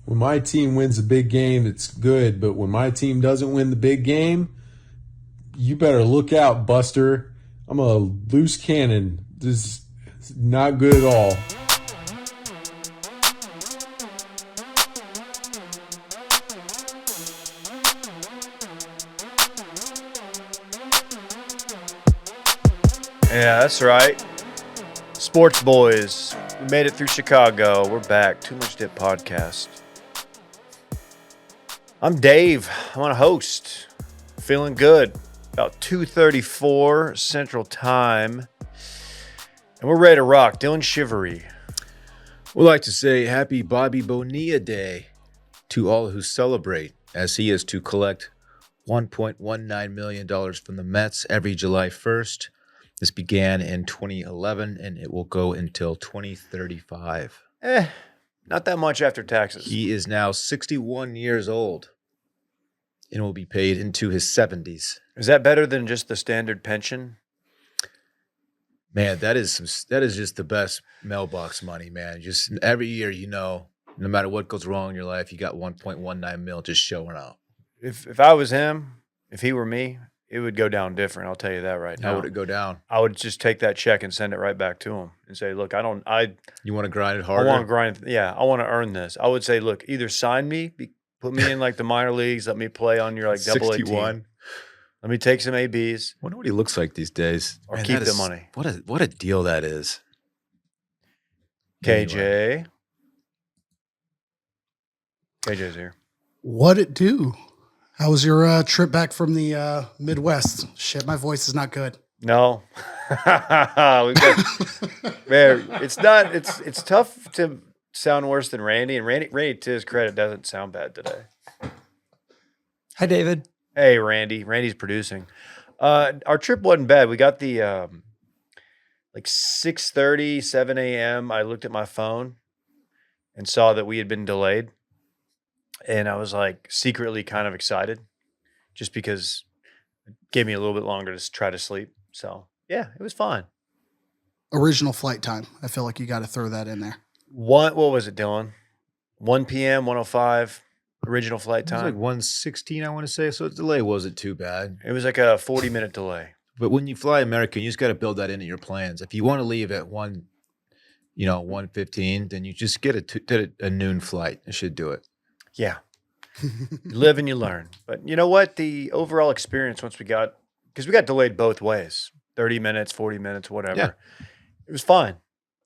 when my team wins a big game, it's good. But when my team doesn't win the big game, you better look out, Buster. I'm a loose cannon. This is not good at all. Yeah, that's right. Sports boys, we made it through Chicago. We're back. Too Much Dip Podcast. I'm Dave. I'm on a host. Feeling good. About 2:34 Central Time. And we're ready to rock. Dylan Shivery. We'd like to say happy Bobby Bonilla Day to all who celebrate, as he is to collect $1.19 million from the Mets every July 1st. This began in 2011, and it will go until 2035. Not that much after taxes. He is now 61 years old and will be paid into his 70s. Is that better than just the standard pension? Man, that is just the best mailbox money, man. Just every year, no matter what goes wrong in your life, you got 1.19 mil just showing up. If I was him, if he were me, it would go down different. I'll tell you that right now. How would it go down? I would just take that check and send it right back to him and say, look, You want to grind it harder? I want to grind. Yeah, I want to earn this. I would say, look, either sign me, put me in like the minor leagues, let me play on your like double A team. 61. Let me take some ABs. Wonder what he looks like these days. Or keep the money. What a deal that is. KJ. Anyway. KJ's here. What it do? How was your trip back from the Midwest? Shit, my voice is not good. No. Man, it's tough to sound worse than Randy. And Randy, to his credit, doesn't sound bad today. Hi, David. Hey, Randy. Randy's producing. Our trip wasn't bad. We got the like 6:30, 7 a.m. I looked at my phone and saw that we had been delayed. And I was like secretly kind of excited just because it gave me a little bit longer to try to sleep. So, yeah, it was fine. Original flight time. I feel like you got to throw that in there. What was it, Dylan? 1 p.m., 1:05, original flight It was time. like 1:16, I want to say. So the delay wasn't too bad. It was like a 40-minute delay. But when you fly American, you just got to build that into your plans. If you want to leave at 1:15, then you just get a noon flight. It should do it. Yeah. You live and you learn. But you know what? The overall experience because we got delayed both ways, 30 minutes, 40 minutes, whatever. Yeah. It was fine.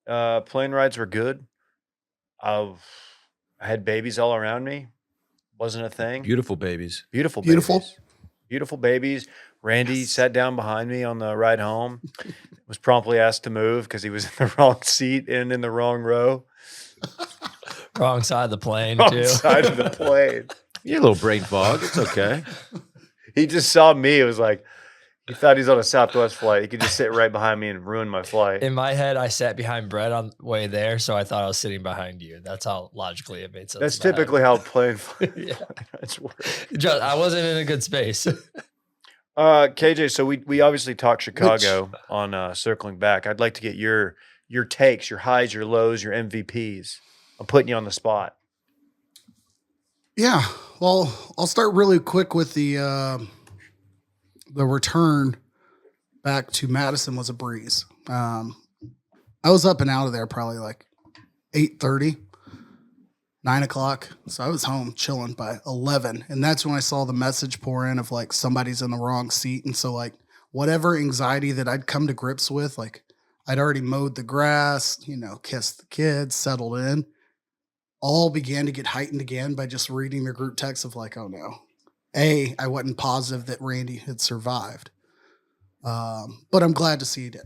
Plane rides were good. I had babies all around me. Wasn't a thing. Beautiful babies. Beautiful. Beautiful babies. Randy sat down behind me on the ride home. Was promptly asked to move because he was in the wrong seat and in the wrong row. Wrong side of the plane, Wrong too. side of the plane. You're a little brain fog. It's okay. He just saw me. It was like, he thought he's on a Southwest flight. He could just sit right behind me and ruin my flight. In my head, I sat behind Brett on the way there, so I thought I was sitting behind you. That's how logically it made sense. That's typically how plane Yeah. flights work. I wasn't in a good space. KJ, so we obviously talked Chicago on circling back. I'd like to get your takes, your highs, your lows, your MVPs. I'm putting you on the spot. Yeah. Well, I'll start really quick with the return back to Madison was a breeze. I was up and out of there probably like 8:30, 9 o'clock. So I was home chilling by 11. And that's when I saw the message pour in of like somebody's in the wrong seat. And so like whatever anxiety that I'd come to grips with, like I'd already mowed the grass, kissed the kids, settled in, all began to get heightened again by just reading the group text of like, oh no. I wasn't positive that Randy had survived. But I'm glad to see he did.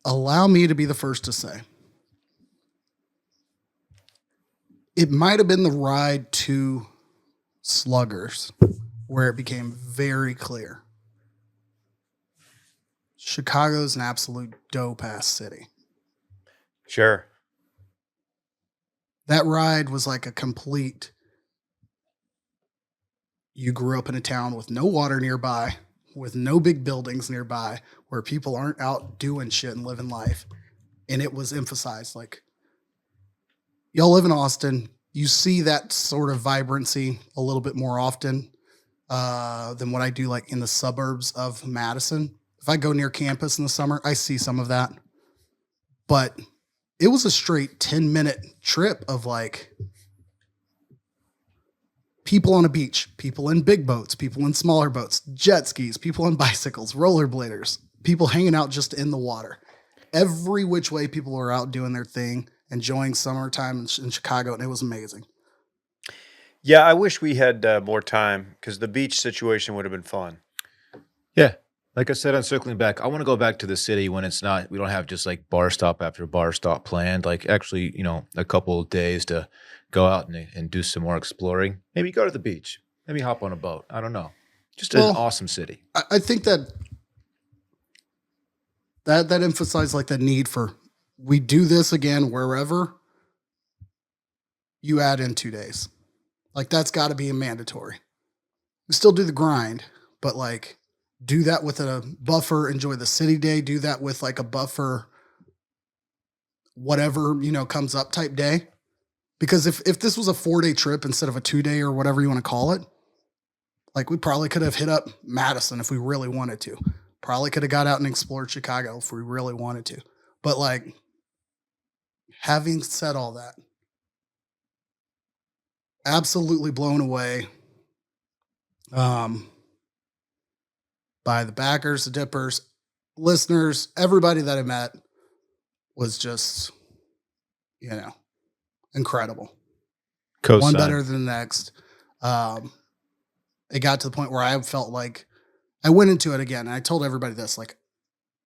Allow me to be the first to say, it might have been the ride to Sluggers where it became very clear. Chicago's an absolute dope-ass city. Sure. That ride was like a complete, you grew up in a town with no water nearby, with no big buildings nearby, where people aren't out doing shit and living life. And it was emphasized like, y'all live in Austin. You see that sort of vibrancy a little bit more often than what I do like in the suburbs of Madison. If I go near campus in the summer, I see some of that. But it was a straight 10-minute trip of like people on a beach, people in big boats, people in smaller boats, jet skis, people on bicycles, rollerbladers, people hanging out just in the water. Every which way people were out doing their thing, enjoying summertime in Chicago, and it was amazing. Yeah, I wish we had more time because the beach situation would have been fun. Yeah. Like I said on circling back, I want to go back to the city when it's not, we don't have just like bar stop after bar stop planned. Like actually, a couple of days to go out and do some more exploring. Maybe go to the beach. Maybe hop on a boat. I don't know. Just an awesome city. I think that emphasized like the need for, we do this again wherever, you add in 2 days. Like that's got to be a mandatory. We still do the grind, but like do that with a buffer, enjoy the city day, do that with like a buffer, whatever, comes up type day. Because if this was a 4-day trip instead of a 2-day or whatever you want to call it, like we probably could have hit up Madison if we really wanted to. Probably could have got out and explored Chicago if we really wanted to. But like, having said all that, absolutely blown away by the backers, the dippers, listeners, everybody that I met was just, incredible. Co-sign. One better than the next. It got to the point where I felt like I went into it again. And I told everybody this, like,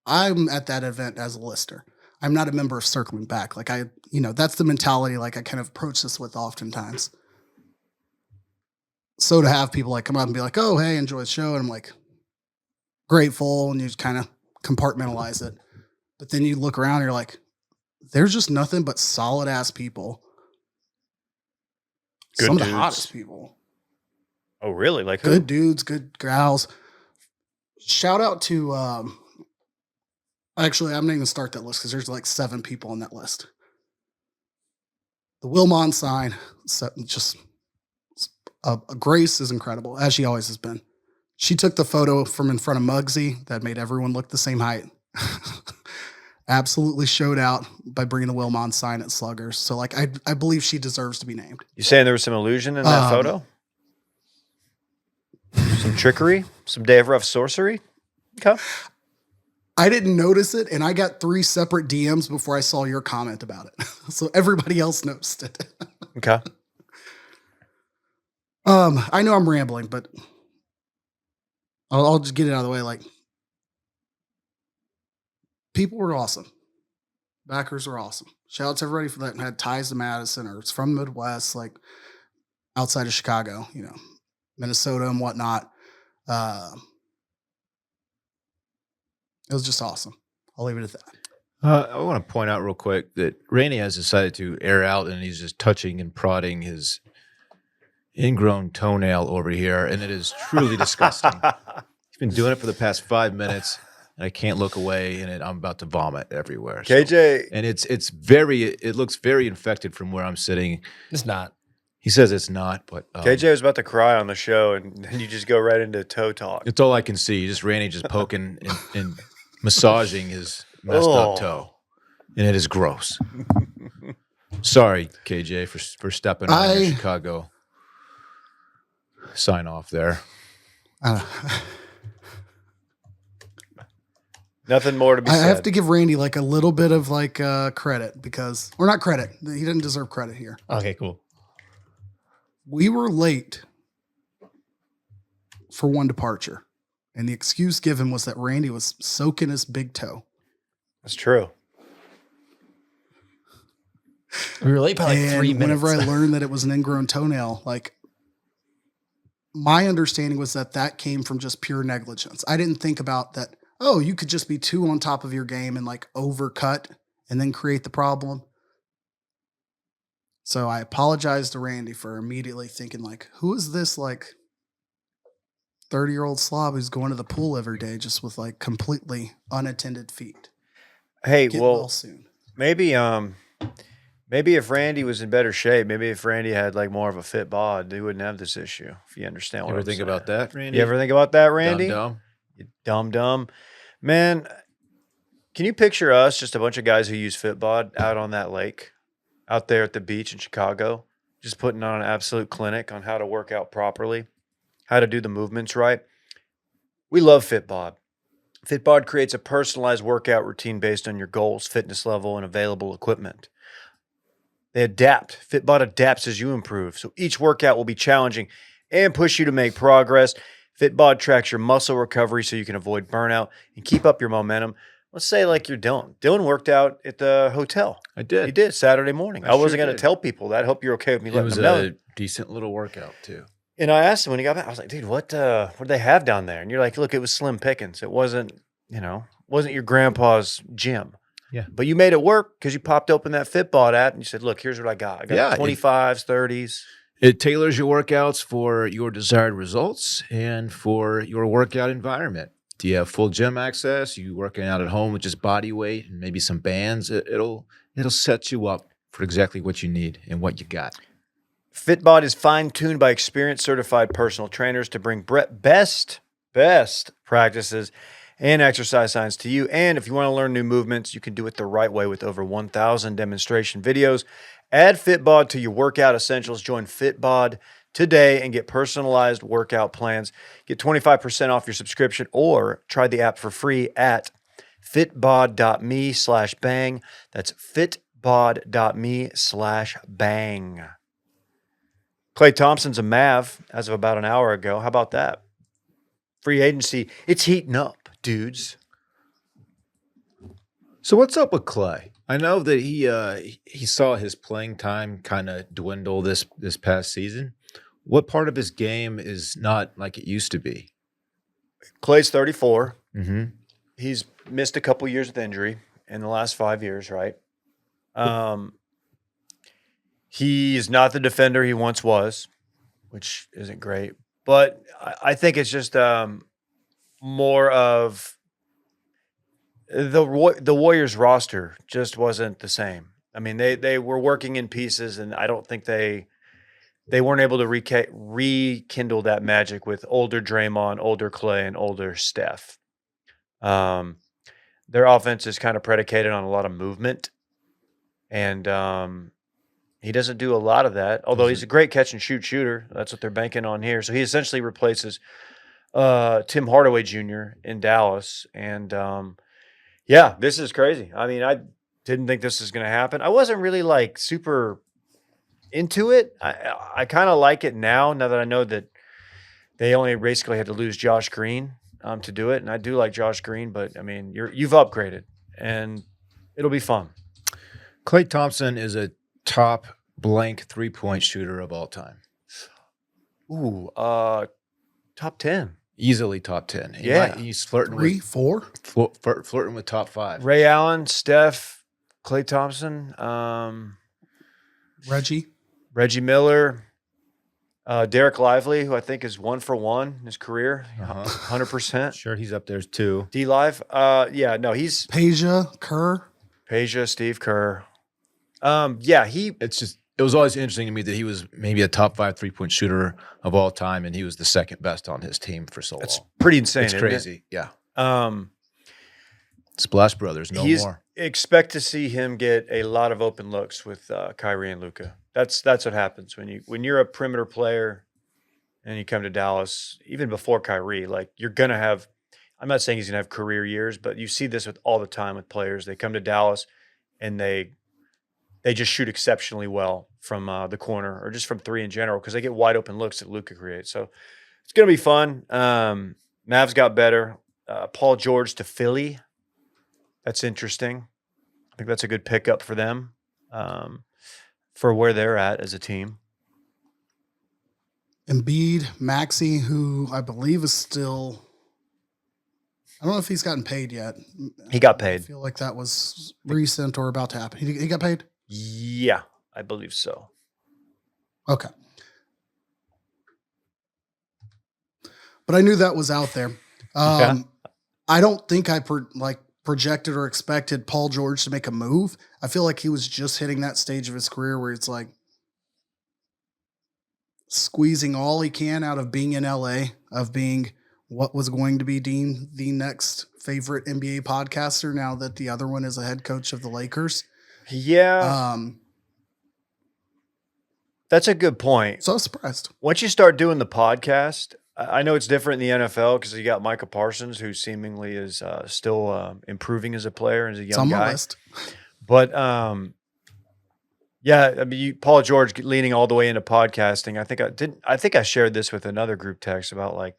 I'm at that event as a listener. I'm not a member of Circling Back. Like that's the mentality. Like I kind of approach this with oftentimes. So to have people like come up and be like, oh, hey, enjoy the show. And I'm like grateful. And you just kind of compartmentalize it. But then you look around and you're like, there's just nothing but solid ass people. Good Some of dudes. the hottest people. Oh, really? Like who? Good dudes, good gals. Shout out to, actually, I'm not even gonna start that list because there's like 7 people on that list. The Wilmon sign, just Grace is incredible, as she always has been. She took the photo from in front of Muggsy that made everyone look the same height. Absolutely showed out by bringing the Wilmon sign at Sluggers. So, like, I believe she deserves to be named. You saying there was some illusion in that photo? Some trickery? Some Day of Rough sorcery? Okay. I didn't notice it, and I got 3 separate DMs before I saw your comment about it. So everybody else noticed it. Okay. I know I'm rambling, but I'll just get it out of the way. Like, people were awesome. Backers were awesome. Shout out to everybody for that had ties to Madison or it's from the Midwest, like outside of Chicago, Minnesota and whatnot. It was just awesome. I'll leave it at that. I want to point out real quick that Rainey has decided to air out and he's just touching and prodding his ingrown toenail over here, and it is truly disgusting. He's been doing it for the past 5 minutes, and I can't look away, and I'm about to vomit everywhere. KJ. And it looks very infected from where I'm sitting. It's not. He says it's not, but KJ was about to cry on the show, and then you just go right into toe talk. it's all I can see. Just Randy just poking and massaging his messed up toe, and it is gross. Sorry, KJ, for stepping on your Chicago sign off there. Nothing more to be said. I have to give Randy like a little bit of like credit because, or not credit. He didn't deserve credit here. Okay, cool. We were late for one departure, and the excuse given was that Randy was soaking his big toe. That's true. We were late by like and 3 minutes. whenever I learned that it was an ingrown toenail, like my understanding was that came from just pure negligence. I didn't think about that. Oh, you could just be too on top of your game and like overcut and then create the problem. So I apologize to Randy for immediately thinking like, who is this like 30-year-old slob who's going to the pool every day just with like completely unattended feet? Hey, Get well well soon. maybe Maybe if Randy was in better shape, maybe if Randy had like more of a fit bod, he wouldn't have this issue. If you understand what Ever I'm think saying. about that, Randy? You ever think about that, Randy? Dumb. You dumb. Man, can you picture us, just a bunch of guys who use Fitbod out on that lake, out there at the beach in Chicago, just putting on an absolute clinic on how to work out properly, how to do the movements right? We love Fitbod. Fitbod creates a personalized workout routine based on your goals, fitness level, and available equipment. They adapt. Fitbod adapts as you improve. So each workout will be challenging and push you to make progress. Fitbod tracks your muscle recovery so you can avoid burnout and keep up your momentum. Let's say like you're Dylan. Dylan worked out at the hotel. I did. He did Saturday morning. I I wasn't sure going to did. tell people that. I hope you're okay with me It letting was them know. a decent little workout too. And I asked him when he got back, I was like, dude, what do they have down there? And you're like, look, it was slim pickings. It wasn't, wasn't your grandpa's gym. Yeah. But you made it work because you popped open that Fitbod app and you said, look, here's what I got. I got Yeah, 25s, 30s. It tailors your workouts for your desired results and for your workout environment. Do you have full gym access? You working out at home with just body weight and maybe some bands? It'll set you up for exactly what you need and what you got. Fitbod is fine-tuned by experienced certified personal trainers to bring best practices and exercise science to you. And if you want to learn new movements, you can do it the right way with over 1,000 demonstration videos. Add Fitbod to your workout essentials. Join Fitbod today and get personalized workout plans. Get 25% off your subscription or try the app for free at fitbod.me/bang. That's fitbod.me/bang. Klay Thompson's a Mav as of about an hour ago. How about that? Free agency. It's heating up, dudes. So what's up with Klay? I know that he saw his playing time kind of dwindle this past season. What part of his game is not like it used to be? Klay's 34. Mm-hmm. He's missed a couple years with injury in the last 5 years, right? He's not the defender he once was, which isn't great. But I think it's just more of the Warriors roster just wasn't the same. I mean, they were working in pieces, and I don't think they weren't able to rekindle that magic with older Draymond, older Klay, and older Steph. Their offense is kind of predicated on a lot of movement, and he doesn't do a lot of that, although he's a great catch and shoot shooter. That's what they're banking on here. So he essentially replaces Tim Hardaway Jr. in Dallas. And yeah, this is crazy. I mean, I didn't think this was going to happen. I wasn't really like super into it. I kind of like it now that I know that they only basically had to lose Josh Green to do it. And I do like Josh Green, but I mean, you've upgraded and it'll be fun. Klay Thompson is a top blank 3-point shooter of all time. Ooh, top 10. Easily top 10. He's flirting 3, 4. flirting with top 5. Ray Allen, Steph, Klay Thompson, Reggie Miller, Derek Lively, who I think is 1 for 1 in his career, 100%. Sure, he's up there too. D Live, he's Peja, Steve Kerr. It was always interesting to me that he was maybe a top 5 3-point shooter of all time, and he was the second best on his team for so long. That's pretty insane. It's isn't crazy. It? Yeah. Splash Brothers, no more. Expect to see him get a lot of open looks with Kyrie and Luka. That's what happens when you're a perimeter player and you come to Dallas. Even before Kyrie, like you're gonna have. I'm not saying he's gonna have career years, but you see this with all the time with players. They come to Dallas and they just shoot exceptionally well from the corner or just from three in general because they get wide open looks that Luka creates. So it's going to be fun. Mavs got better. Paul George to Philly. That's interesting. I think that's a good pickup for them for where they're at as a team. Embiid, Maxey, who I believe is still – I don't know if he's gotten paid yet. He got paid. I feel like that was recent or about to happen. He got paid? Yeah, I believe so. Okay. But I knew that was out there. I don't think I projected or expected Paul George to make a move. I feel like he was just hitting that stage of his career where it's like squeezing all he can out of being in LA, of being what was going to be deemed the next favorite NBA podcaster now that the other one is a head coach of the Lakers. Yeah. That's a good point. So I was surprised. Once you start doing the podcast, I know it's different in the NFL because you got Micah Parsons, who seemingly is still improving as a player and as a It's on young my guy. list. But yeah, I mean, Paul George leaning all the way into podcasting. I think I shared this with another group text about like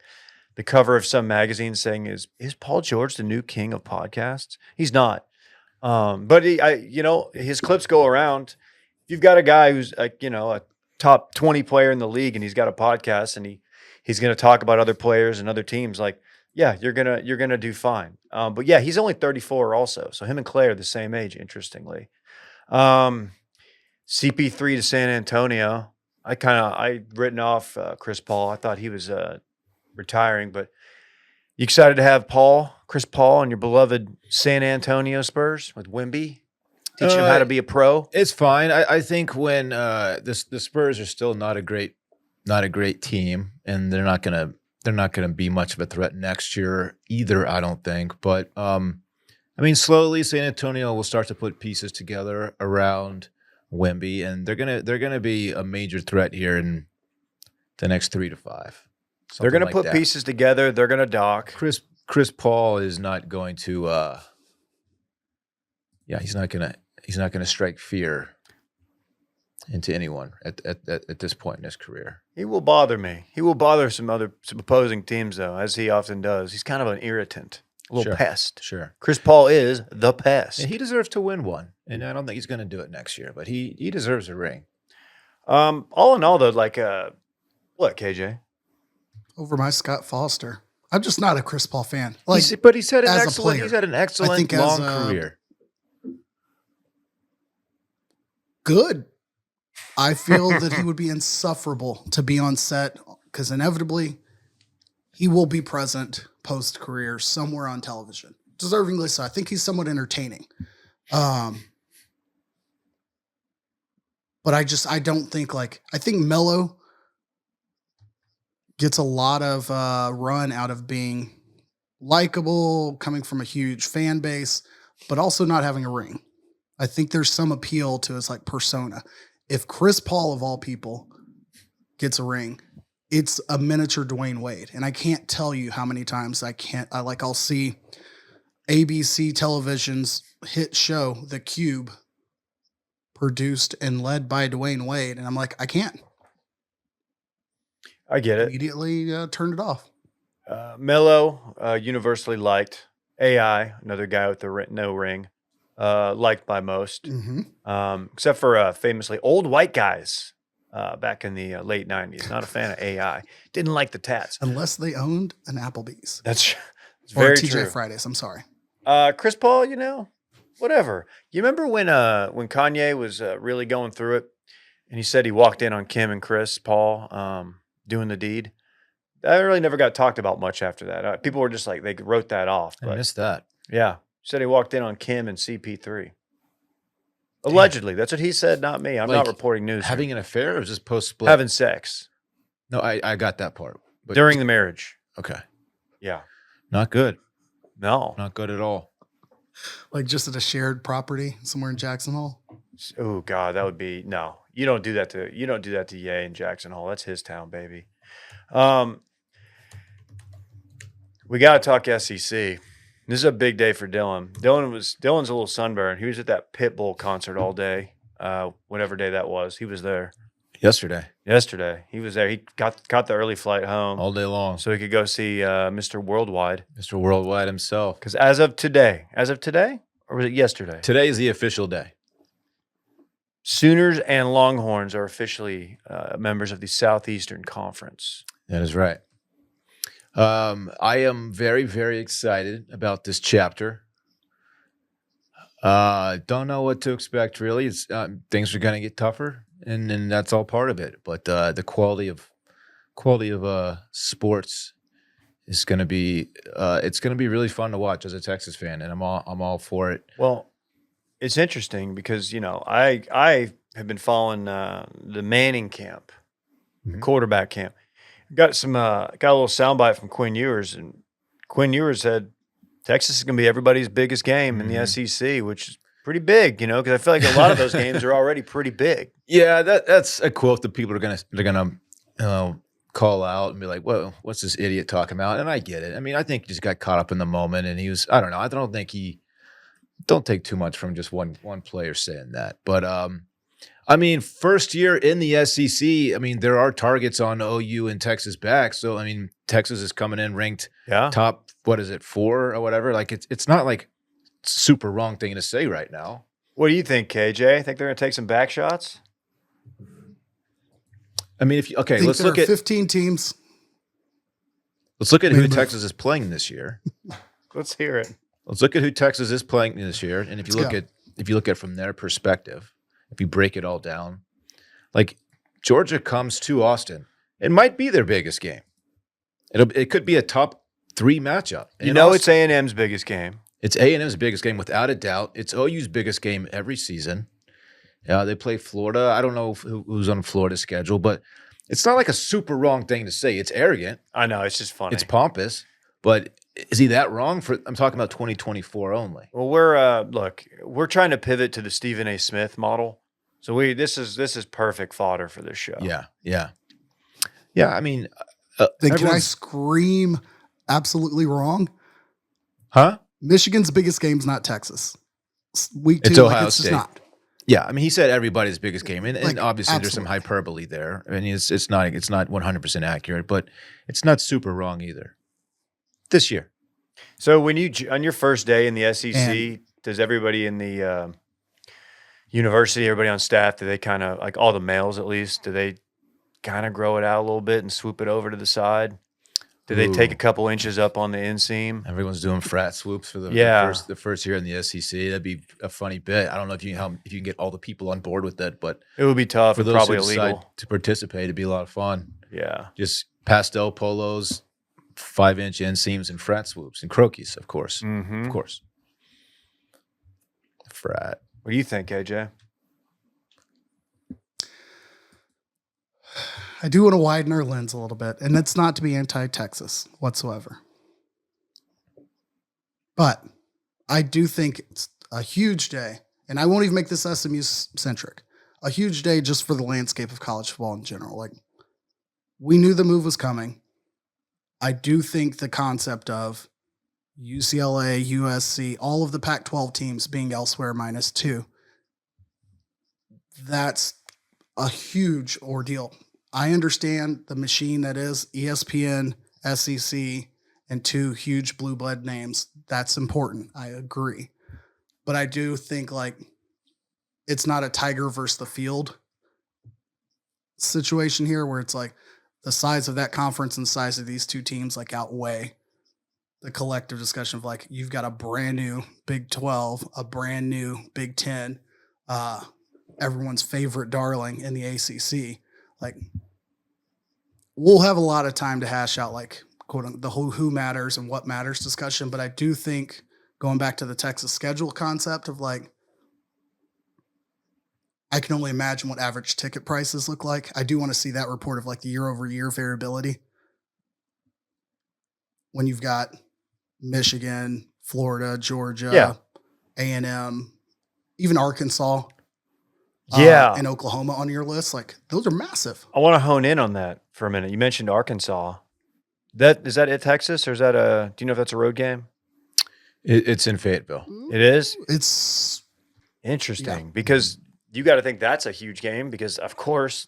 the cover of some magazine saying, "Is Paul George the new king of podcasts?" He's not. But his clips go around. If you've got a guy who's like, a top 20 player in the league and he's got a podcast and he's going to talk about other players and other teams, like, yeah, you're going to do fine. But yeah, he's only 34 also. So him and Clay are the same age, interestingly. CP3 to San Antonio. I written off Chris Paul. I thought he was retiring, but you excited to have Chris Paul, and your beloved San Antonio Spurs with Wemby? Teaching him how to be a pro? It's fine. I think when the Spurs are still not a great team, and they're not gonna be much of a threat next year either. I don't think, but I mean, slowly San Antonio will start to put pieces together around Wemby, and they're gonna be a major threat here in the next 3 to 5. They're going to like put that. pieces together. They're going to dock. Chris Paul is not going to. He's not gonna strike fear into anyone at this point in his career. He will bother me. He will bother some opposing teams, though, as he often does. He's kind of an irritant, a little pest. Sure. Chris Paul is the pest. And he deserves to win one, and I don't think he's going to do it next year, but he deserves a ring. All in all, though, like, what, KJ? Over my Scott Foster. I'm just not a Chris Paul fan. Like, But he's had as a player, he's had an excellent think long as, career. good. I feel that he would be insufferable to be on set because inevitably he will be present post-career somewhere on television. Deservingly so. I think he's somewhat entertaining. But I don't think I think Melo gets a lot of run out of being likable, coming from a huge fan base, but also not having a ring. I think there's some appeal to his persona. If Chris Paul of all people gets a ring, it's a miniature Dwayne Wade. And I can't tell you how many times I'll see ABC Television's hit show, The Cube, produced and led by Dwayne Wade. And I'm like, I can't. I get it. Immediately turned it off. Melo, universally liked. AI, another guy with the no ring, liked by most, except for famously old white guys back in the late 90s. Not a fan of AI. Didn't like the tats. Unless they owned an Applebee's. It's Or very TJ true. Fridays. I'm sorry. Chris Paul, whatever. You remember when Kanye was really going through it, and he said he walked in on Kim and Chris Paul doing the deed? That really never got talked about much after that. People were just like, they wrote that off. I But missed that. yeah, said he walked in on Kim and CP3. Allegedly, that's what he said, not me. I'm not reporting news. Having an affair or just post-split? Having sex No, I got that part. But during the marriage. okay. Yeah. Not good. No. Not good at all. Just at a shared property somewhere in Jackson Hole. Oh God, that would be no. You don't do that to Ye in Jackson Hole. That's his town, baby. We got to talk SEC. This is a big day for Dylan. Dylan's a little sunburned. He was at that Pitbull concert all day, whatever day that was. He was there Yesterday. He was there. He got the early flight home All day long. so he could go see Mr. Worldwide. Mr. Worldwide himself. Because as of today, or was it yesterday? Today is the official day. Sooners and Longhorns are officially members of the Southeastern Conference. That is right. I am very, very excited about this chapter. Don't know what to expect, really. It's things are going to get tougher, and that's all part of it. But the quality of sports is going to be it's going to be really fun to watch as a Texas fan, and I'm all for it. Well, it's interesting because I have been following the Manning camp, the quarterback camp. Got a little soundbite from Quinn Ewers, and Quinn Ewers said Texas is going to be everybody's biggest game in the SEC, which is pretty big, because I feel like a lot of those games are already pretty big. Yeah, that's a quote that people are gonna call out and be like, "Well, what's this idiot talking about?" And I get it. I mean, I think he just got caught up in the moment, and he was. I don't know. I don't think don't take too much from just one player saying that, but I mean, first year in the SEC, I mean, there are targets on OU and Texas back. So, I mean, Texas is coming in ranked top, 4 or whatever. Like, it's not like super wrong thing to say right now. What do you think, KJ? Think they're going to take some back shots? I mean, let's look at 15 teams. Let's look at who Texas is playing this year. Let's hear it. Let's look at who Texas is playing this year. And if you look at from their perspective, if you break it all down, like Georgia comes to Austin, it might be their biggest game. It could be a top 3 matchup. It's A&M's biggest game. It's A&M's biggest game without a doubt. It's OU's biggest game every season. They play Florida. I don't know who's on Florida's schedule, but it's not like a super wrong thing to say. It's arrogant. I know. It's just funny. It's pompous. But is he that wrong? I'm talking about 2024 only. Well, we're trying to pivot to the Stephen A. Smith model. So this is perfect fodder for this show. Yeah. I mean, can I scream absolutely wrong? Huh? Michigan's biggest game's not Texas. Week 2, it's Ohio it's State. just not. Yeah, I mean, he said everybody's biggest game, and obviously absolutely. There's some hyperbole there. I mean, it's not 100% accurate, but it's not super wrong either. This year. So when on your first day in the SEC, does everybody in the university, everybody on staff, do they kind of, like all the males at least, do they kind of grow it out a little bit and swoop it over to the side? Do they take a couple inches up on the inseam? Everyone's doing frat swoops for the first year in the SEC. That'd be a funny bit. I don't know if you can get all the people on board with that, but it would be tough. For those probably who decide illegal to participate. It'd be a lot of fun. Yeah, just pastel polos, 5-inch inseams, and frat swoops and croquis, of course. Mm-hmm. Of course. Frat. What do you think, AJ? I do want to widen our lens a little bit, and it's not to be anti-Texas whatsoever. But I do think it's a huge day, and I won't even make this SMU-centric, a huge day just for the landscape of college football in general. Like, we knew the move was coming. I do think the concept of UCLA, USC, all of the Pac-12 teams being elsewhere -2, that's a huge ordeal. I understand the machine that is ESPN, SEC, and 2 huge blue blood names. That's important. I agree. But I do think it's not a tiger versus the field situation here where it's like the size of that conference and the size of these 2 teams outweigh the collective discussion of you've got a brand new Big 12, a brand new Big 10, everyone's favorite darling in the ACC. We'll have a lot of time to hash out quote the who matters and what matters discussion. But I do think going back to the Texas schedule concept of I can only imagine what average ticket prices look like. I do want to see that report of the year-over-year variability when you've got Michigan, Florida, Georgia, A&M, even Arkansas. And Oklahoma on your list, those are massive. I want to hone in on that for a minute. You mentioned Arkansas. Is that at Texas, or is that do you know if that's a road game? It's in Fayetteville. It is? It's interesting because you got to think that's a huge game because, of course,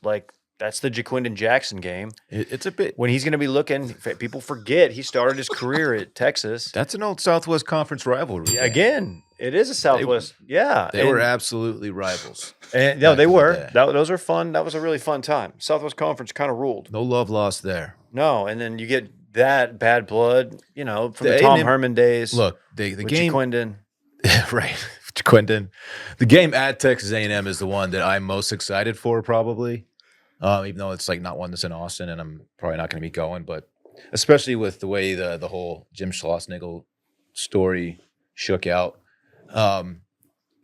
that's the Jaquindon Jackson game. It's a bit when he's going to be looking. People forget he started his career at Texas. That's an old Southwest Conference rivalry. Yeah, again, it is a Southwest. They were absolutely rivals. And they were. Those were fun. That was a really fun time. Southwest Conference kind of ruled. No love lost there. No, and then you get that bad blood, from the Tom Herman days. Look, the game. Jaquindon. Right, Jaquindon. The game at Texas A&M is the one that I'm most excited for, probably. Even though it's not one that's in Austin, and I'm probably not going to be going. But especially with the way the whole Jim Schlossnagle story shook out.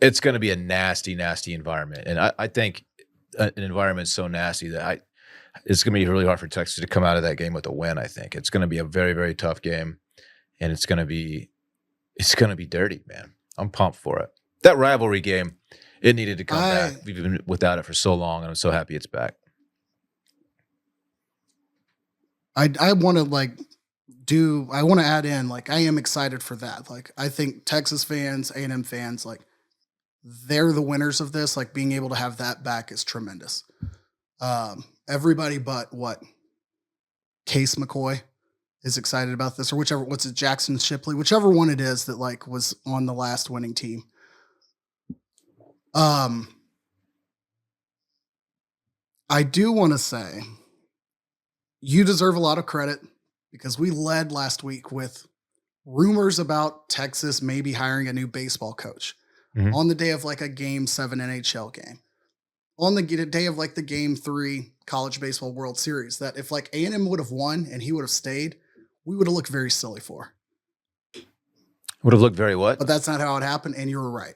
It's going to be a nasty, nasty environment, and I think an environment so nasty that it's going to be really hard for Texas to come out of that game with a win. I think it's going to be a very, very tough game, and it's going to be dirty, man. I'm pumped for it. That rivalry game, it needed to come back. We've been without it for so long, and I'm so happy it's back. I want to add in, like, I am excited for that. Like, I think Texas fans, A&M fans, like, they're the winners of this. Like, being able to have that back is tremendous. Everybody but Case McCoy is excited about this, or Jackson Shipley, whichever one it is that like was on the last winning team. I do want to say you deserve a lot of credit because we led last week with rumors about Texas maybe hiring a new baseball coach on the day of like a Game 7 NHL game, on the day of like the Game 3 College Baseball World Series, that if like A&M would have won and he would have stayed, we would have looked very silly for. Would have looked very what? But that's not how it happened, and you were right.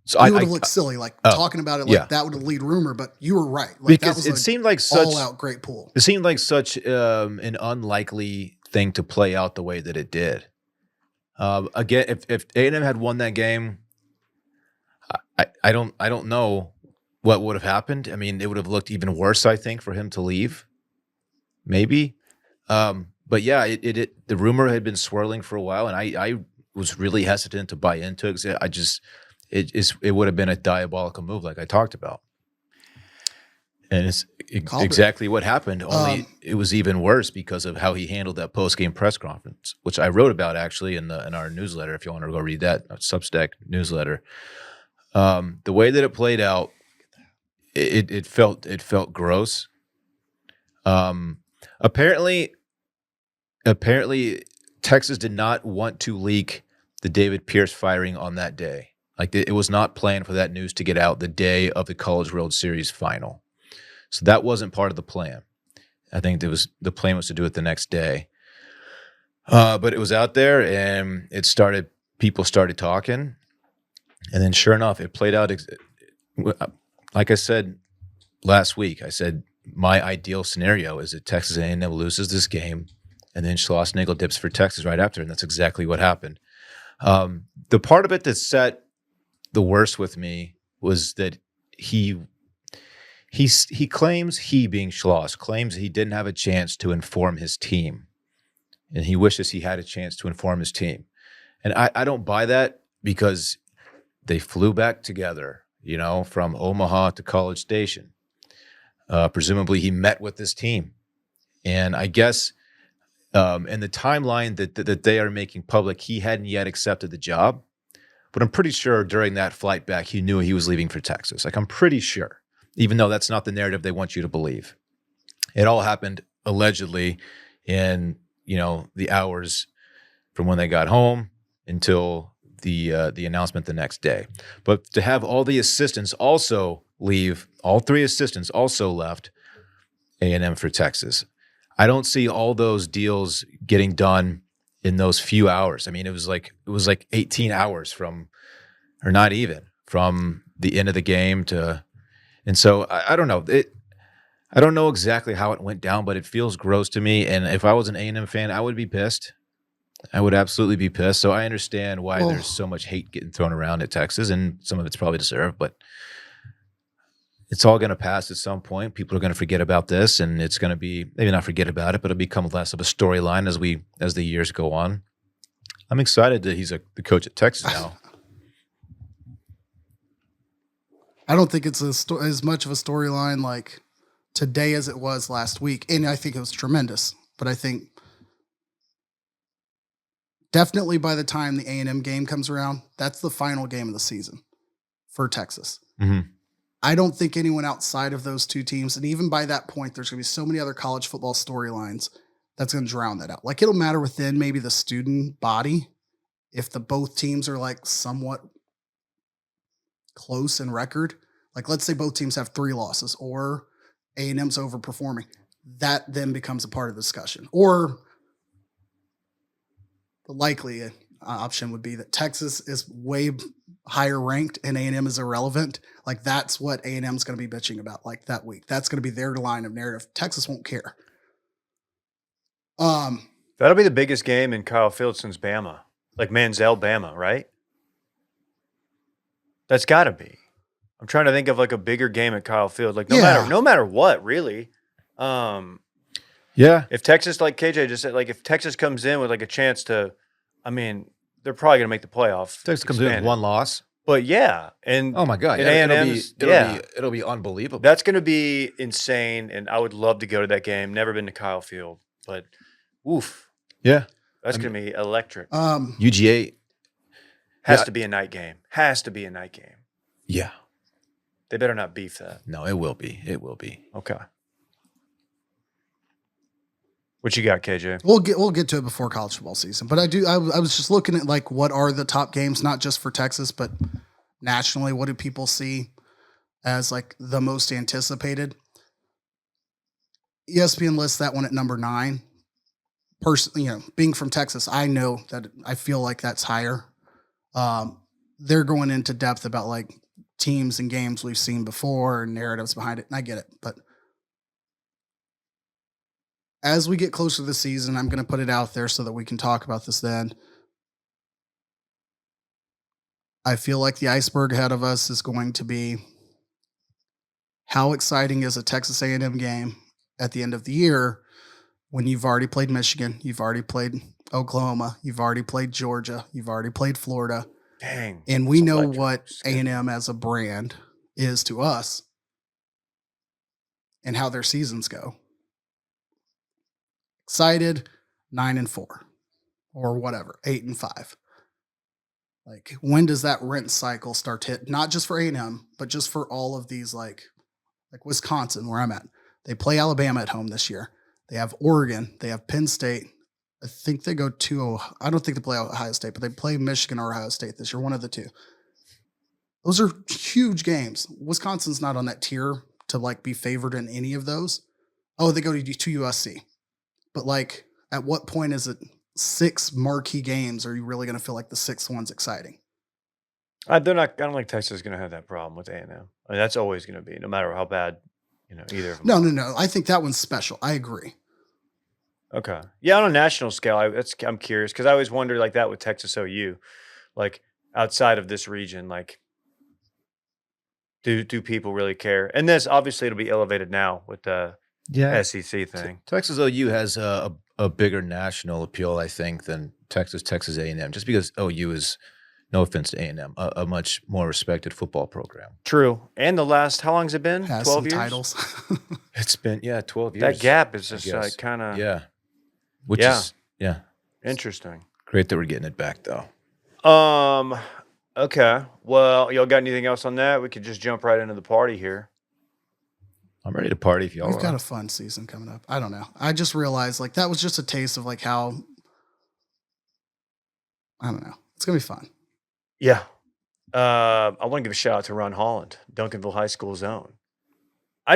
So we would have looked silly, like talking about it like that would have lead rumor, but you were right. Like, because that was it seemed like such all-out great pool. It seemed like such an unlikely thing to play out the way that it did. Again, if A&M had won that game, I don't know what would have happened. I mean, it would have looked even worse, I think, for him to leave. Maybe. But yeah, the rumor had been swirling for a while, and I was really hesitant to buy into it. It would have been a diabolical move, like I talked about. And it's exactly what happened. Only it was even worse because of how he handled that post-game press conference, which I wrote about actually in our newsletter. If you want to go read that, Substack newsletter, the way that it played out, it felt gross. Apparently, Texas did not want to leak the David Pierce firing on that day. Like, it was not planned for that news to get out the day of the College World Series final. So that wasn't part of the plan. I think the plan was to do it the next day. But it was out there, and people started talking. And then sure enough, it played out. Like I said last week, I said my ideal scenario is that Texas A&M loses this game, and then Schlossnagle dips for Texas right after, and that's exactly what happened. The part of it that set the worst with me was that he claims, he being Schloss, claims he didn't have a chance to inform his team, and he wishes he had a chance to inform his team. And I don't buy that, because they flew back together, from Omaha to College Station. Presumably he met with this team. And I guess in the timeline that they are making public, he hadn't yet accepted the job. But I'm pretty sure during that flight back, he knew he was leaving for Texas. Like, I'm pretty sure, even though that's not the narrative they want you to believe. It all happened allegedly in, the hours from when they got home until the announcement the next day. But to have all the assistants also leave, all three assistants also left A&M for Texas. I don't see all those deals getting done in those few hours. I mean, it was like 18 hours from the end of the game to, and so I don't know. I don't know exactly how it went down, but it feels gross to me. And if I was an A&M fan, I would be pissed. I would absolutely be pissed. So I understand why there's so much hate getting thrown around at Texas, and some of it's probably deserved, but it's all going to pass at some point. People are going to forget about this, and it's going to be, maybe not forget about it, but it'll become less of a storyline as the years go on. I'm excited that he's the coach at Texas now. I don't think it's as much of a storyline like today as it was last week, and I think it was tremendous. But I think definitely by the time the A&M game comes around, that's the final game of the season for Texas. Mm-hmm. I don't think anyone outside of those two teams, and even by that point, there's going to be so many other college football storylines that's going to drown that out. Like, it'll matter within maybe the student body if both teams are like somewhat close in record. Like, let's say both teams have 3 losses or A&M's overperforming. that then becomes a part of the discussion. Or the likely option would be that Texas is way higher ranked and A&M is irrelevant. Like that's what A&M is going to be bitching about like that week. That's going to be their line of narrative. Texas won't care. That'll be the biggest game in Kyle Field since Bama, like Manziel Bama, right? That's got to be. I'm trying to think of like a bigger game at Kyle Field, like no matter what, really. Yeah. If Texas, like KJ just said, like if Texas comes in with like a chance to, I mean, they're probably going to make the playoff. Texas comes in with one loss. But yeah, and oh my god, and it'll be unbelievable. That's going to be insane, and I would love to go to that game. Never been to Kyle Field, but oof, yeah, that's going to be electric. UGA has to be a night game. Has to be a night game. Yeah, they better not beef that. No, it will be. It will be. Okay. What you got, KJ? We'll get to it before college football season, but I was just looking at like what are the top games, not just for Texas, but nationally. What do people see as like the most anticipated? ESPN lists that one at number 9. Personally, being from Texas, I know that I feel like that's higher. They're going into depth about like teams and games we've seen before and narratives behind it, and I get it, but as we get closer to the season, I'm going to put it out there so that we can talk about this then. I feel like the iceberg ahead of us is going to be how exciting is a Texas A&M game at the end of the year when you've already played Michigan, you've already played Oklahoma, you've already played Georgia, you've already played Florida. Dang. And we know what A&M as a brand is to us and how their seasons go. Excited, 9-4 or whatever, 8-5. Like, when does that rent cycle start to hit? Not just for A&M, but just for all of these, like Wisconsin, where I'm at. They play Alabama at home this year. They have Oregon. They have Penn State. I think they go to, I don't think they play Ohio State, but they play Michigan or Ohio State this year, one of the two. Those are huge games. Wisconsin's not on that tier to like be favored in any of those. Oh, they go to USC. But like, at what point is it 6 marquee games? Are you really going to feel like the 6th one's exciting? They're not. I don't think Texas is going to have that problem with A&M. I mean, that's always going to be, no matter how bad, either of them. No. I think that one's special. I agree. Okay. Yeah, on a national scale, I'm curious because I always wonder like that with Texas OU, like outside of this region, like do people really care? And this obviously it'll be elevated now with the SEC thing. Texas OU has a bigger national appeal, I think, than Texas A&M, just because OU is, no offense to A&M, a much more respected football program. True. And the last, how long has it been? Has 12 some years? Titles. It's been, 12 years. That gap is just like kind of. Yeah. Which is interesting. Great that we're getting it back, though. Okay. Well, y'all got anything else on that? We could just jump right into the party here. I'm ready to party if y'all We've are. got a fun season coming up. I don't know. I just realized like that was just a taste of like how, I don't know. It's going to be fun. Yeah. I want to give a shout out to Ron Holland, Duncanville High School's own. I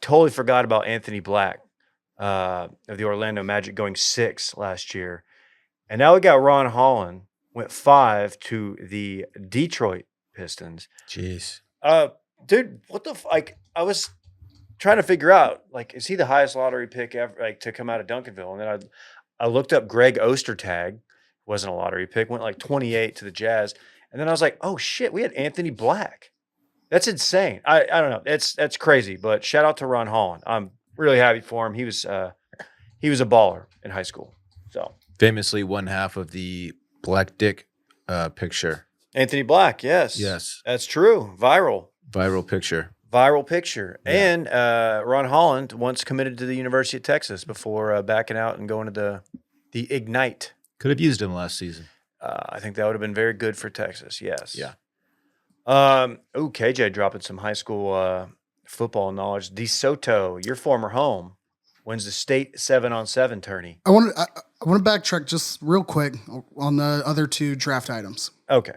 totally forgot about Anthony Black of the Orlando Magic going 6 last year. And now we got Ron Holland, went 5 to the Detroit Pistons. Jeez. Dude, what the like I was trying to figure out, like, is he the highest lottery pick ever, like, to come out of Duncanville? And then I looked up Greg Ostertag, wasn't a lottery pick, went like 28 to the Jazz. And then I was like, oh shit, we had Anthony Black. That's insane. I don't know. That's crazy. But shout out to Ron Holland. I'm really happy for him. He was a baller in high school. So famously one half of the Black Dick picture. Anthony Black, yes. Yes. That's true. Viral picture. Yeah. And Ron Holland once committed to the University of Texas before backing out and going to the Ignite. Could have used him last season. I think that would have been very good for Texas. Yes. Yeah. KJ dropping some high school football knowledge. DeSoto, your former home, wins the state 7-on-7 tourney. I want to backtrack just real quick on the other 2 draft items. Okay.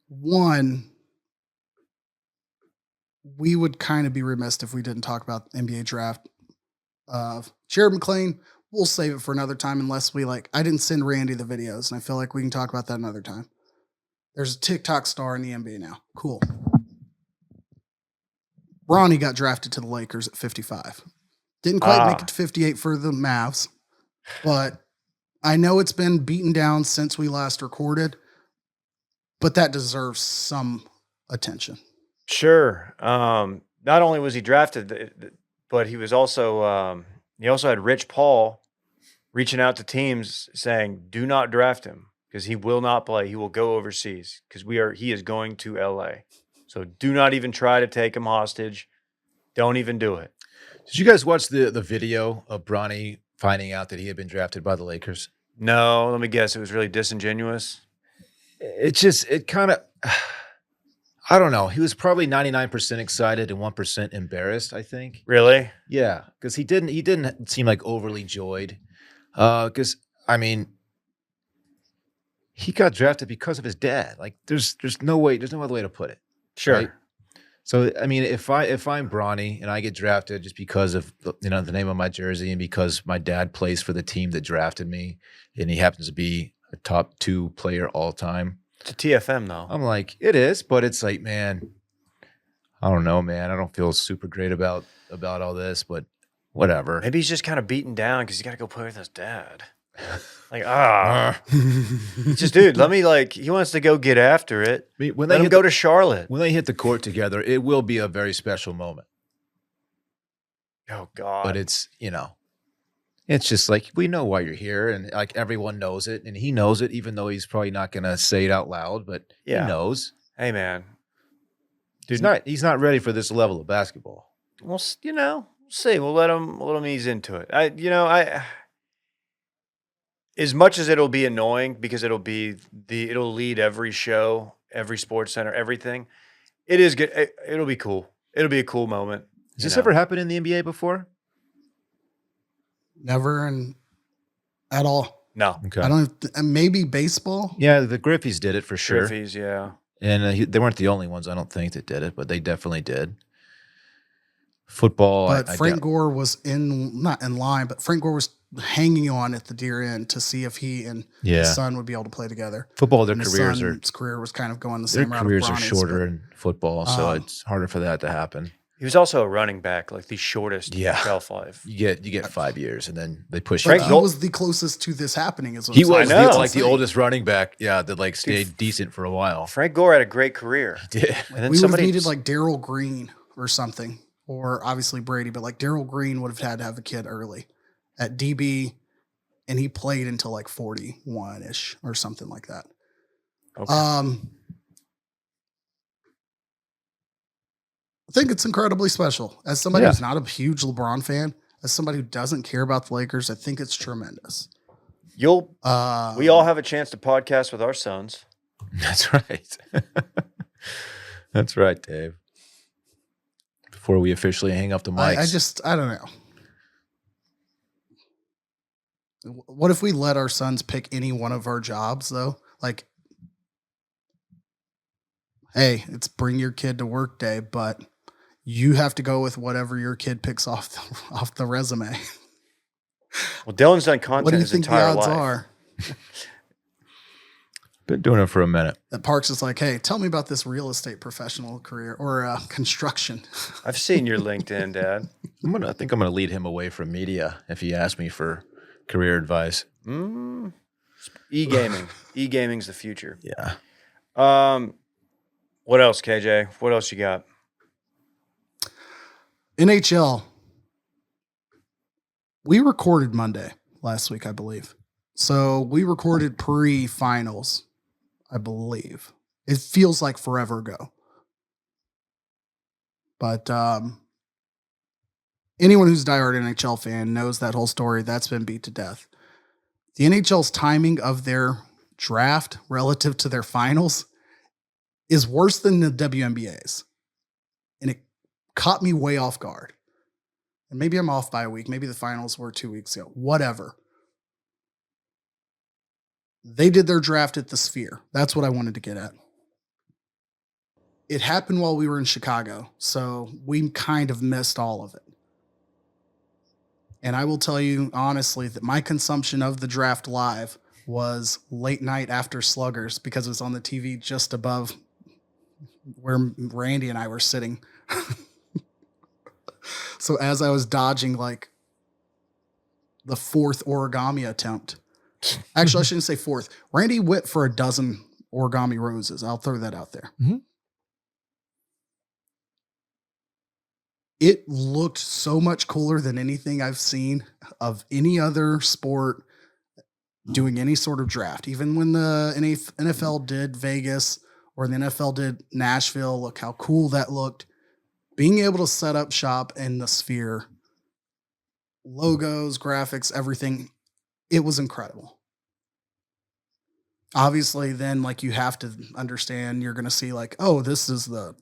One, we would kind of be remiss if we didn't talk about the NBA draft. Jared McClain, we'll save it for another time unless we I didn't send Randy the videos, and I feel like we can talk about that another time. There's a TikTok star in the NBA now. Cool. Bronny got drafted to the Lakers at 55. Didn't quite make it to 58 for the Mavs, but I know it's been beaten down since we last recorded, but that deserves some attention. Sure. Not only was he drafted, but he was also he also had Rich Paul reaching out to teams saying, "Do not draft him because he will not play. He will go overseas because he is going to LA. So do not even try to take him hostage. Don't even do it." Did you guys watch the video of Bronny finding out that he had been drafted by the Lakers? No, let me guess. It was really disingenuous. It kind of, I don't know. He was probably 99% excited and 1% embarrassed, I think. Really? Yeah, because he didn't seem like overly joyed. Because I mean, he got drafted because of his dad. Like, there's no other way to put it. Sure. Right? So I mean, if I'm Bronny and I get drafted just because of the name of my jersey and because my dad plays for the team that drafted me and he happens to be a top 2 player all time, It's a TFM though. I'm like, it is, but it's like, man, I don't know, man. I don't feel super great about all this, but whatever. Maybe he's just kind of beaten down because he's got to go play with his dad. Like, just dude, he wants to go get after it. I mean, Let him go to Charlotte. When they hit the court together, it will be a very special moment. Oh God. But it's, it's just like, we know why you're here, and like everyone knows it, and he knows it, even though he's probably not going to say it out loud, but Yeah. he knows. Hey man. Dude, he's not ready for this level of basketball. Well, we'll see. We'll let him ease into it. As much as it'll be annoying because it'll lead every show, every sports center, everything. It is good. It'll be cool. It'll be a cool moment. Has this ever happened in the NBA before? Never and at all. No. Okay. I don't. Maybe baseball. Yeah, the Griffeys did it for sure. Griffies, yeah. And they weren't the only ones, I don't think, that did it, but they definitely did. Football. But Frank Gore was not in line, but Frank Gore was hanging on at the dear end to see if he and his son would be able to play together. Football, His career was kind of going the same route. Their careers are shorter in football, so it's harder for that to happen. He was also a running back, like the shortest shelf life. You get 5 years, and then they push. But he was the closest to this happening. Is what he was the oldest running back. Yeah, that stayed decent for a while. Frank Gore had a great career. He did. And then we would have needed like Darryl Green or something, or obviously Brady, but like Darryl Green would have had to have a kid early at DB, and he played until like 41-ish or something like that. Okay. I think it's incredibly special. As somebody who's not a huge LeBron fan, as somebody who doesn't care about the Lakers, I think it's tremendous. We all have a chance to podcast with our sons. That's right. That's right, Dave. Before we officially hang up the mics. I don't know. What if we let our sons pick any one of our jobs, though? Like, hey, it's bring your kid to work day, but you have to go with whatever your kid picks off the resume. Well, Dylan's done content what do you his think the entire odds life. are? Been doing it for a minute. That Parks is like, hey, tell me about this real estate professional career or construction. I've seen your LinkedIn, Dad. I think I'm gonna lead him away from media if he asks me for career advice. E-gaming. E-gaming's the future. Yeah. What else, KJ? What else you got? NHL. We recorded Monday last week, I believe. So we recorded pre-finals, I believe. It feels like forever ago. But anyone who's a diehard NHL fan knows that whole story. That's been beat to death. The NHL's timing of their draft relative to their finals is worse than the WNBA's. And it caught me way off guard. And maybe I'm off by a week. Maybe the finals were 2 weeks ago. Whatever. They did their draft at the Sphere. That's what I wanted to get at. it happened while we were in Chicago, so we kind of missed all of it. And I will tell you honestly that my consumption of the draft live was late night after Sluggers because it was on the TV just above where Randy and I were sitting. So as I was dodging like the fourth origami attempt, actually I shouldn't say fourth. Randy went for a dozen origami roses. I'll throw that out there. Mm-hmm. It looked so much cooler than anything I've seen of any other sport doing any sort of draft. Even when the NFL did Vegas or the NFL did Nashville, look how cool that looked. Being able to set up shop in the Sphere, logos, graphics, everything, it was incredible. Obviously, then like you have to understand, you're going to see like, oh, this is the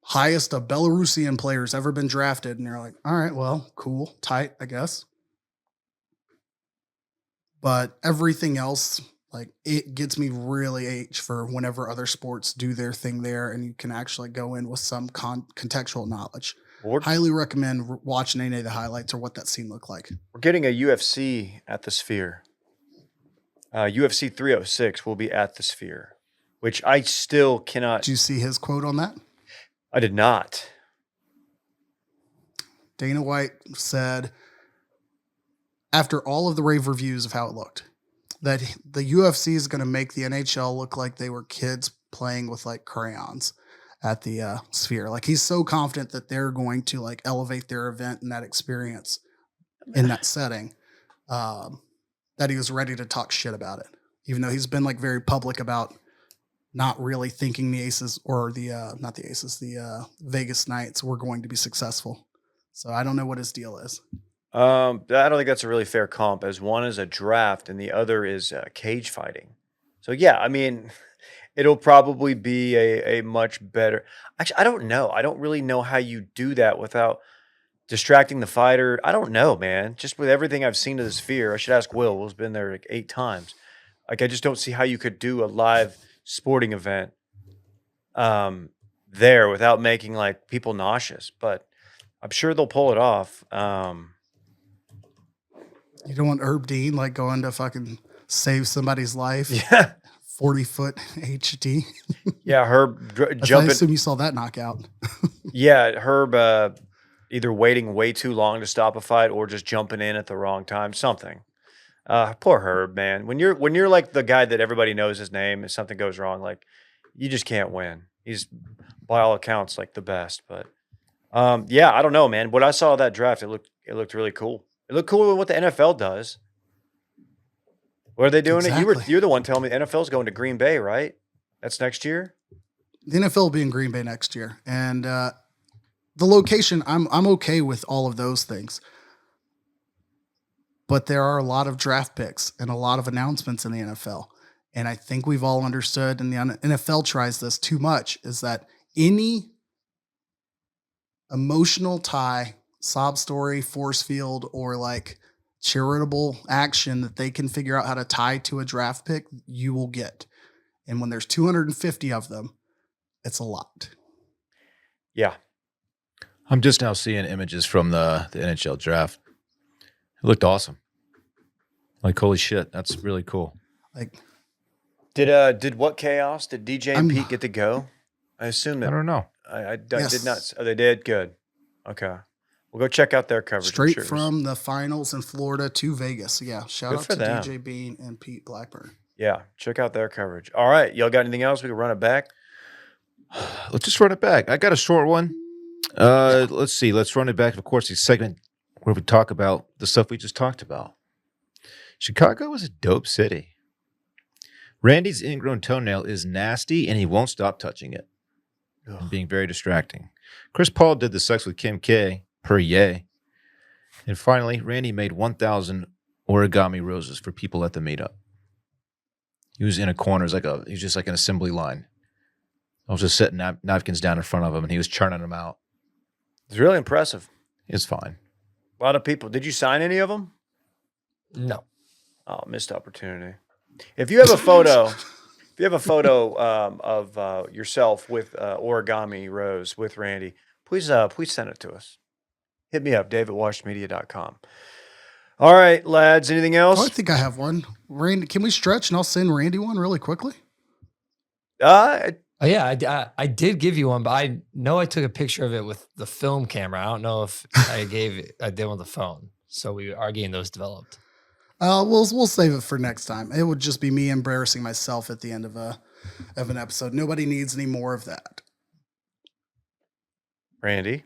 highest of Belarusian players ever been drafted. And you're like, all right, well, cool, tight, I guess. But everything else, like it gets me really H for whenever other sports do their thing there and you can actually go in with some contextual knowledge. Highly recommend watching any of the highlights or what that scene looked like. We're getting a UFC at the Sphere. UFC 306 will be at the Sphere, which I still cannot. Did you see his quote on that? I did not. Dana White said, after all of the rave reviews of how it looked, that the UFC is going to make the NHL look like they were kids playing with like crayons at the Sphere. Like he's so confident that they're going to like elevate their event and that experience in that setting, that he was ready to talk shit about it. Even though he's been like very public about not really thinking the Aces or the, not the Aces, the Vegas Knights were going to be successful. So I don't know what his deal is. I don't think that's a really fair comp, as one is a draft and the other is cage fighting. So yeah, I mean, it'll probably be a much better. Actually, I don't know. I don't really know how you do that without distracting the fighter. I don't know, man. Just with everything I've seen to the Sphere, I should ask Will. Will's been there like 8 times. Like, I just don't see how you could do a live sporting event there without making like people nauseous. But I'm sure they'll pull it off. You don't want Herb Dean like going to fucking save somebody's life. Yeah. 40-foot HD. Yeah, Herb I jumping. assume you saw that knockout. Yeah, Herb either waiting way too long to stop a fight or just jumping in at the wrong time. Something. Poor Herb, man. When you're like the guy that everybody knows his name and something goes wrong, like you just can't win. He's by all accounts like the best. But yeah, I don't know, man. What I saw of that draft, it looked really cool. It looked cooler than what the NFL does. What are they doing? Exactly. You're the one telling me the NFL's going to Green Bay, right? That's next year? The NFL will be in Green Bay next year. And the location, I'm okay with all of those things. But there are a lot of draft picks and a lot of announcements in the NFL. And I think we've all understood, and the NFL tries this too much, is that any emotional tie, sob story, force field, or like charitable action that they can figure out how to tie to a draft pick, you will get. And when there's 250 of them, it's a lot. Yeah. I'm just now seeing images from the NHL draft. It looked awesome. Like, holy shit, that's really cool. Like, did what chaos? Did DJ and Pete get to go? I assume that. I don't know. I Yes. did not. Oh, they did? Good. Okay. We'll go check out their coverage. I'm straight sure it was- from the finals in Florida to Vegas. Yeah. Shout Good out for to them. DJ Bean and Pete Blackburn. Yeah, check out their coverage. All right. Y'all got anything else? We can run it back. Let's just run it back. I got a short one. Let's see. Let's run it back. Of course, the segment where we talk about the stuff we just talked about. Chicago is a dope city. Randy's ingrown toenail is nasty, and he won't stop touching it. And being very distracting. Chris Paul did the sex with Kim K per yay. And finally, Randy made 1,000 origami roses for people at the meetup. He was in a corner. He was just like an assembly line. I was just setting napkins down in front of him, and he was churning them out. It's really impressive. It's fine. A lot of people. Did you sign any of them? No. Oh, missed opportunity. If you have a photo, If you have a photo of yourself with origami rose with Randy, please send it to us. Hit me up, dave@washedmedia.com. All right, lads. Anything else? Oh, I think I have one. Randy, can we stretch and I'll send Randy one really quickly? Oh yeah, I did give you one, but I know I took a picture of it with the film camera. I don't know if I did with the phone. So we are getting those developed. We'll save it for next time. It would just be me embarrassing myself at the end of an episode. Nobody needs any more of that. Randy,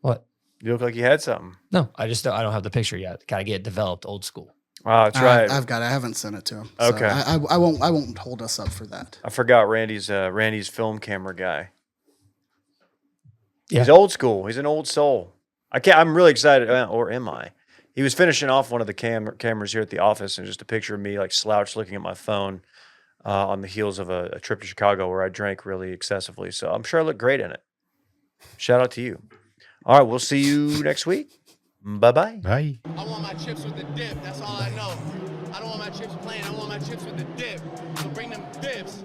What? you look like you had something. No, I don't have the picture yet. Got to get it developed old school. Oh, that's right. I haven't sent it to him. Okay. So I won't hold us up for that. I forgot Randy's film camera guy. Yeah. He's old school. He's an old soul. I'm really excited. Or am I? He was finishing off one of the cameras here at the office, and just a picture of me like slouched looking at my phone on the heels of a trip to Chicago where I drank really excessively. So I'm sure I look great in it. Shout out to you. All right, we'll see you next week. Bye-bye. Bye. I want my chips with the dip. That's all I know. I don't want my chips plain. I want my chips with the dip. So bring them dips.